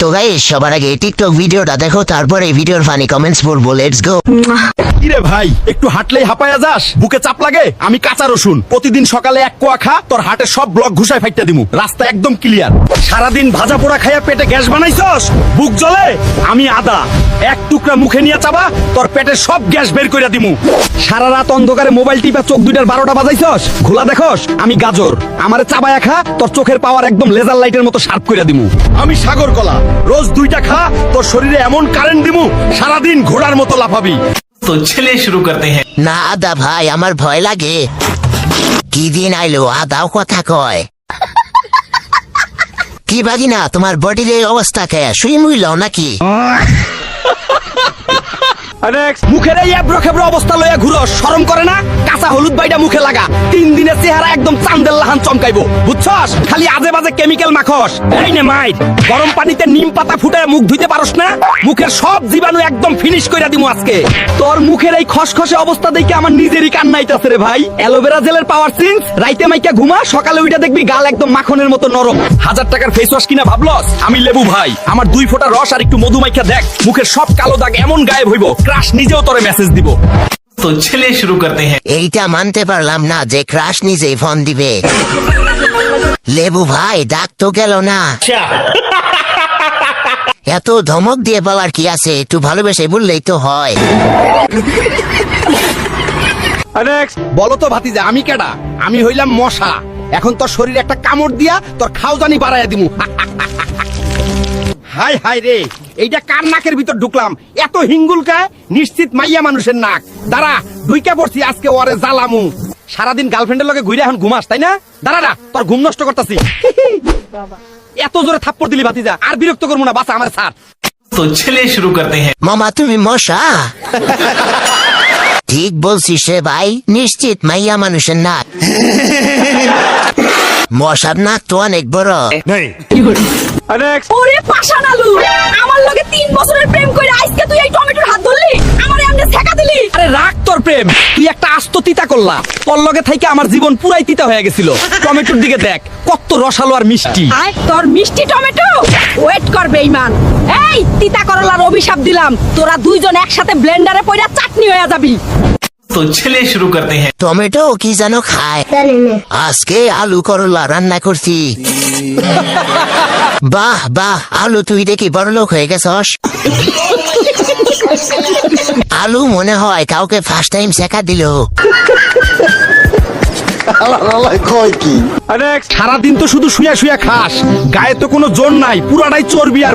তো গাইস সবার আগে টিকটক ভিডিওটা দেখো, তারপরে ভিডিওর ফানি কমেন্টস পড়বো। Let's go. কিরে ভাই, একটু হাঁটলেই হাঁপায়া যাস, বুকে চাপ লাগে। আমি কাঁচা রসুন প্রতিদিন সকালে এক কোয়া খা, তোর হাটের সব ব্লক ঘুষায় ফাইটটা দিমু। রাস্তা একদম ক্লিয়ার। সারাদিন ভাজা পোড়া খাইয়া পেটে গ্যাস বানাইছস, বুক জ্বলে। আমি আদা এক টুকরা মুখে নিয়ে চাবা, তোর পেটের সব গ্যাস বের কইরা দিমু। সারা রাত অন্ধকারে মোবাইল টিপা চোখ দুইটার 12টা বাজাইছস, ঘোলা দেখোস। আমি গাজর, আমারে চাবায়া খা, তোর চোখের পাওয়ার একদম লেজার লাইটের মতো শার্প কইরা দিমু। আমি সাগর কলা, রোজ 2টা খা, তোর শরীরে এমন কারেন্ট দিমু, সারাদিন ঘোড়ার মতো লাফাবি। तो चलिए शुरू करते हैं। না আদা ভাই, আমার ভয় লাগে। কি দিন আইলো, আদাও কথা কয়। কি বাগি না তোমার বডির এই অবস্থা কে, শুই মুইলাও নাকি? মুখের এই এবড়ো খেবড়ো অবস্থা লইয়া ঘুরো, শরম করে না? কাঁচা হলুদ বাইটা মুখে লাগা, 3 দিনের চেহারা একদম চান্দের লাহান চমকাইবো, বুঝছস? খালি আজে বাজে কেমিক্যাল মাখস। এই নে মাইর, গরম পানিতে নিম পাতা ফুটায় মুখ ধুইতে পারস না? মুখের সব জীবাণু একদম ফিনিশ কইরা দিমু আজকে। তোর মুখের এই খসখসে অবস্থা দেখে আমার নিজেরই কান্না আইতাছে রে ভাই। অ্যালোভেরা জেলের পাওয়ার সিন্স, রাইতে মাইকা ঘুমা, সকালে উইটা দেখবি গাল একদম মাখনের মতো নরম। 1000 টাকার ফেস ওয়াশ কিনা ভাবলস আমি লেবু ভাই? আমার 2 ফোঁটা রস আর একটু মধু মাইখা দেখ, মুখের সব কালো দাগ এমন গায়েব হইব, ক্রাশ নিজেও তোরে মেসেজ দিব। तो चलिए शुरू करते हैं। এইটা মানতে পারলাম না যে ক্রাশ নিজেই ফোন দিবে। লেবু ভাই, ডাক তো গেল না। এত ধমক দিয়ে বলার কি আছে, একটু ভালোবেসে বললেই তো হয়। বলো তো ভাতিজা, আমি কেডা? আমি হইলাম মশা। এখন তোর শরীরে একটা কামড় দিয়া তোর খাওজানি বাড়াইয়া দিমু। হাই হাই রে, এইটা কার নাকের ভিতর ঢুকলাম? এত হিঙ্গুল কা? নিশ্চিত মাইয়া মানুষের নাক। দাঁড়া, ঢুইকা পড়ছি আজকে ওরে জ্বালামু। সারাদিন গার্লফ্রেন্ডের লগে ঘুরে এখন ঘুমাস তাই না? দাঁড়া, তোর ঘুম নষ্ট করতাছি। এত জোরে থাপ্পড় দিলি ভাতিজা, আর বিরক্ত করবো না, বাসা আমার স্যার। तो चलिए शुरू करते हैं। মামা তুমি মশা? ঠিক বলছিস রে ভাই, নিশ্চিত মাইয়া মানুষের নাক। মশার নাক তো অনেক বড়। ওরে পাশান আলু, আমার লগে 3 বছরের প্রেম কইরা আজকে তুই এই টমেটোর হাত ধরলি, আমারে এমনে ছেকা দিলি। আরে রাখ তোর প্রেম, তুই একটা আস্ত তিতা করলা। তোর লগে থাইকে আমার জীবন পুরাই তিতা হয়ে গেছিল। টমেটোর দিকে দেখ, কত রসালো আর মিষ্টি। আয় তোর মিষ্টি টমেটো, ওয়েট কর বেঈমান। এই তিতা করলার অভিশাপ দিলাম, তোরা দুইজন একসাথে ব্লেন্ডারে পয়রা চাটনি হয়ে যাবি। तो चलिए शुरू करते हैं। টমেটো কি যেন খায়। আজকে আলু করলা রান্না করছি। বাহ বাহ, আলু তুই দেখি বড় লোক হয়ে গেছস। আলু মনে হয় কাউকে ফার্স্ট টাইম শেখা দিল। সারাদিন তো শুধু শুয়া শুয়া খাস, গায়ে তো কোনো জোর নাই, পুরাটাই চর্বি আর